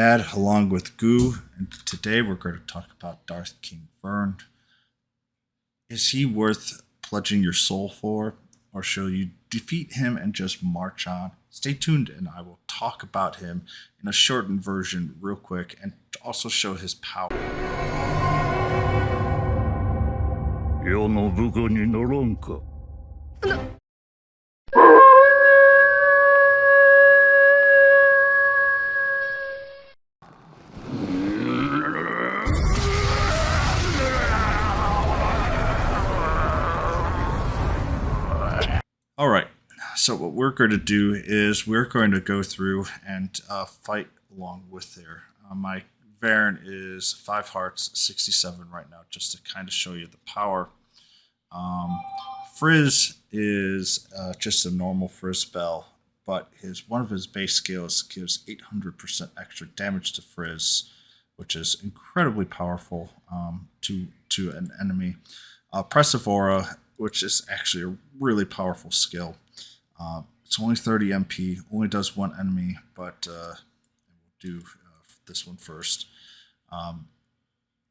Dad, along with Goo, and today we're going to talk about Dark King Vearn. Is he worth pledging your soul for, or shall you defeat him and just march on? Stay tuned, and I will talk about him in a shortened version real quick and also show his power. 世の部下にならんか。All right, so what we're going to do is we're going to go through and fight along with there. My Vearn is 5 hearts, 67 right now, just to kind of show you the power. Frizz is just a normal frizz spell, but one of his base skills gives 800% extra damage to frizz, which is incredibly powerful to an enemy. Zaboera, which is actually a really powerful skill. It's only 30 MP, only does one enemy, but we'll do this one first.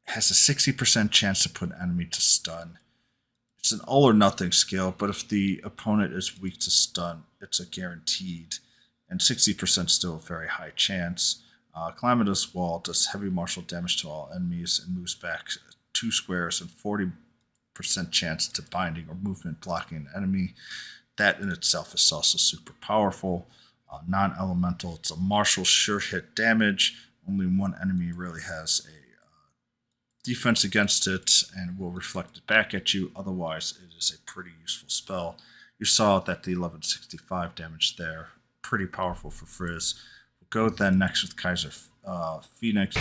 Has a 60% chance to put an enemy to stun. It's an all or nothing skill, but if the opponent is weak to stun, it's a guaranteed, and 60% still a very high chance. Calamitous Wall does heavy martial damage to all enemies and moves back 2 squares and 40% chance to binding or movement blocking an enemy. That in itself is also super powerful. Non-elemental, it's a martial sure hit damage. Only one enemy really has a defense against it and will reflect it back at you. Otherwise, it is a pretty useful spell. You saw that the 1165 damage there, pretty powerful for Frizz. We'll go then next with Kaiser Phoenix,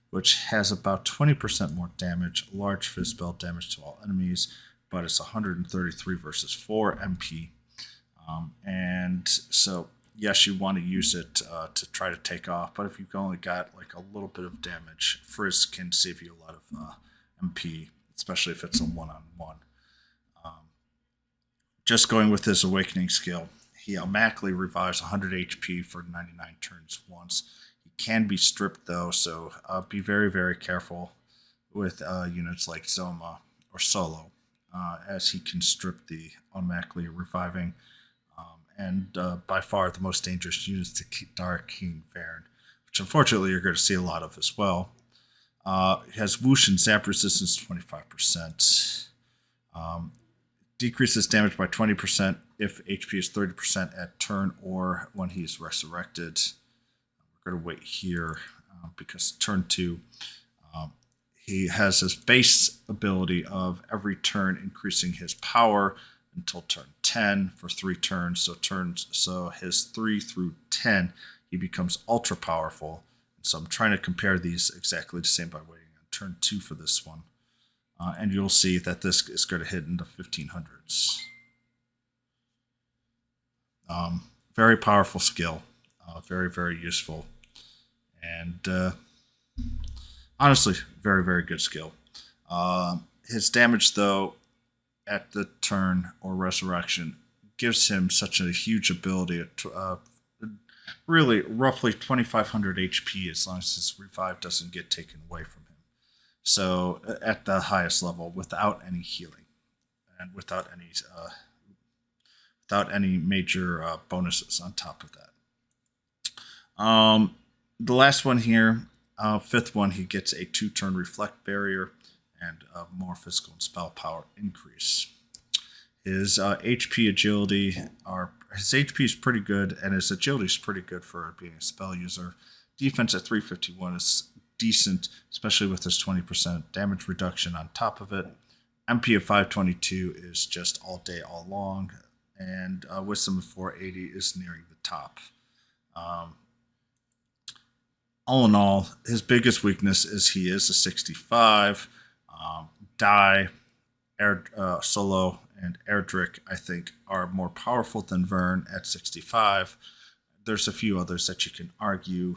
which has about 20% more damage, large fizz spell damage to all enemies, but it's 133 versus 4 MP. And so, yes, you want to use it to try to take off, but if you've only got like a little bit of damage, Frizz can save you a lot of MP, especially if it's a one-on-one. Just going with his Awakening skill, he automatically revives 100 HP for 99 turns once. He can be stripped though, so be very, very careful with units like Zoma or Solo, as he can strip the automatically reviving. And by far the most dangerous units to keep Dark King Vearn, which unfortunately you're going to see a lot of as well. He has Whoosh and Zap resistance 25%. Decreases damage by 20% if HP is 30% at turn or when he's resurrected. We're going to wait here because turn 2, he has his base ability of every turn increasing his power until turn 10 for 3 turns. So his 3 through 10, he becomes ultra powerful. So I'm trying to compare these exactly the same by waiting on turn 2 for this one. And you'll see that this is going to hit into 1500s. Very powerful skill. Very, very useful. And honestly, very, very good skill. His damage, though, at the turn or resurrection gives him such a huge ability to really roughly 2500 HP as long as his revive doesn't get taken away from him. So at the highest level without any healing and without any major bonuses on top of that. The last one here, 5th one, he gets a 2-turn reflect barrier and more physical and spell power increase. His HP agility his HP is pretty good, and his agility is pretty good for being a spell user. Defense at 351 is decent, especially with his 20% damage reduction on top of it. MP of 522 is just all day, all long, and Wisdom of 480 is nearing the top. All in all, his biggest weakness is he is a 65. Solo, and Erdrick, I think, are more powerful than Vearn at 65. There's a few others that you can argue,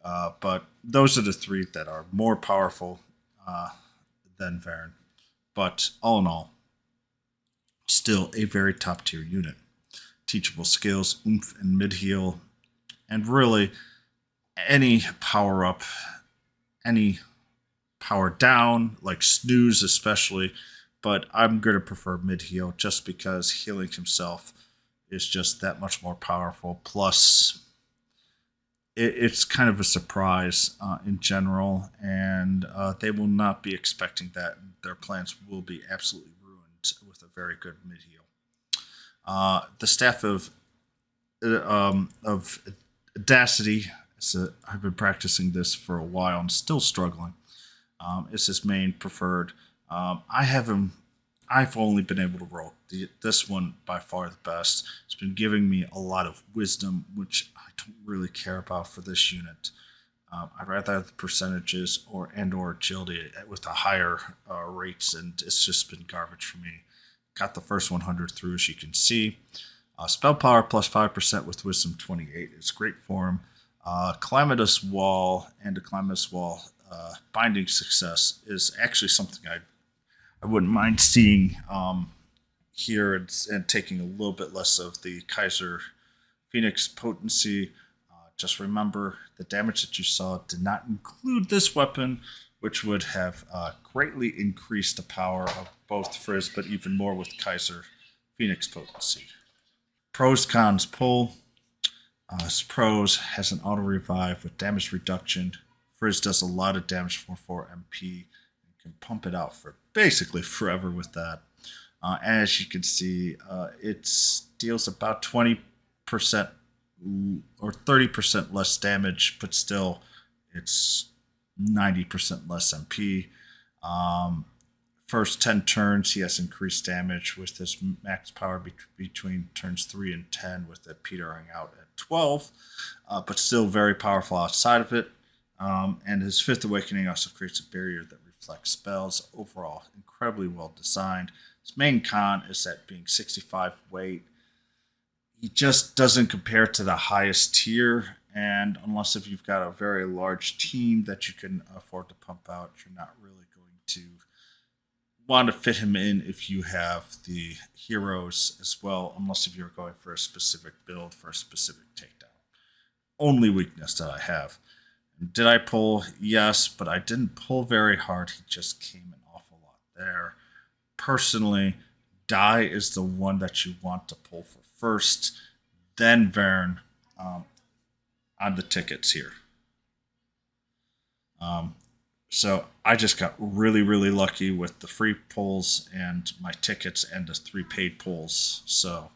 but those are the 3 that are more powerful than Vearn. But all in all, still a very top tier unit. teachable skills, oomph and mid heal, and really any power up, any power down, like snooze especially. But I'm going to prefer mid heal just because healing himself is just that much more powerful. Plus, it's kind of a surprise in general, and they will not be expecting that. Their plans will be absolutely ruined with a very good mid heal. The staff of Audacity. So I've been practicing this for a while and still struggling. Is his main preferred. I have him. I've only been able to roll this one by far the best. It's been giving me a lot of wisdom, which I don't really care about for this unit. I'd rather have the percentages or agility with the higher rates, and it's just been garbage for me. Got the first 100 through, as you can see. Spell power plus 5% with wisdom 28 is great for him. Calamitous Wall and a Calamitous Wall binding success is actually something I wouldn't mind seeing here, and taking a little bit less of the Kaiser Phoenix potency. Just remember, the damage that you saw did not include this weapon, which would have greatly increased the power of both frizz, but even more with Kaiser Phoenix potency. Pros, cons, pull. Pros has an auto revive with damage reduction. Frizz does a lot of damage for 4 MP. You can pump it out for basically forever with that. As you can see, it deals about 20% or 30% less damage, but still it's 90% less MP. First 10 turns, he has increased damage with his max power between turns 3 and 10, with it petering out at 12, but still very powerful outside of it. And his Fifth Awakening also creates a barrier that reflects spells. Overall, incredibly well designed. His main con is that being 65 weight, he just doesn't compare to the highest tier. And unless if you've got a very large team that you can afford to pump out, you're not really going to want to fit him in if you have the heroes as well, unless if you're going for a specific build for a specific takedown. Only weakness that I have. Did I pull? Yes, but I didn't pull very hard. He just came an awful lot there. Personally, Die is the one that you want to pull for first, then Vearn on the tickets here. So I just got really, really lucky with the free pulls and my tickets and the 3 paid pulls. So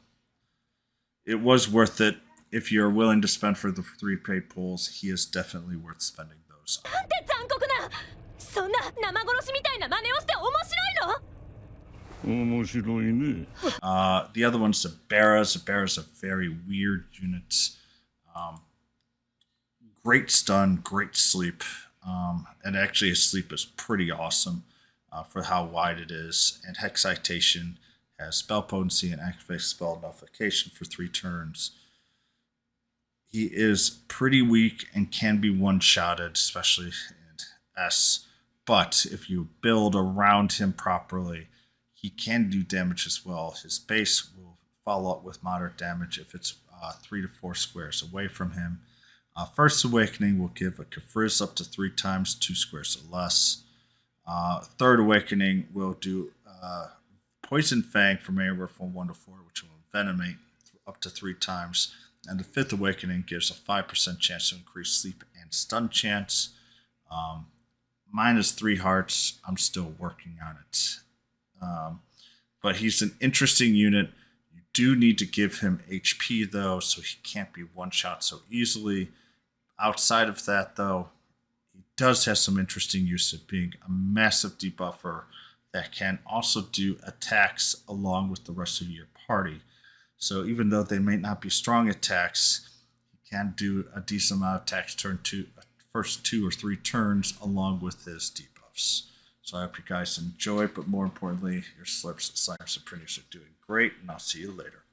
it was worth it. If you're willing to spend for the 3 paid pulls, he is definitely worth spending those on. The other one's Zaboera. Zaboera's a very weird unit. Great stun, great sleep. And actually his sleep is pretty awesome for how wide it is. And Hexitation has spell potency and activates spell nullification for 3 turns. He is pretty weak and can be one-shotted, especially in S. But if you build around him properly, he can do damage as well. His base will follow up with moderate damage if it's 3 to 4 squares away from him. First Awakening will give a frizz up to 3 times, 2 squares or less. Third Awakening will do Poison Fang from anywhere from 1 to 4, which will envenomate up to 3 times. And the Fifth Awakening gives a 5% chance to increase sleep and stun chance. Mine is 3 hearts. I'm still working on it. But he's an interesting unit. You do need to give him HP, though, so he can't be one-shot so easily. Outside of that, though, he does have some interesting use of being a massive debuffer that can also do attacks along with the rest of your party. So even though they may not be strong attacks, he can do a decent amount of attacks first 2 or 3 turns along with his debuffs. So I hope you guys enjoy, but more importantly, your Slurps, Slimes, and Printers are doing great, and I'll see you later.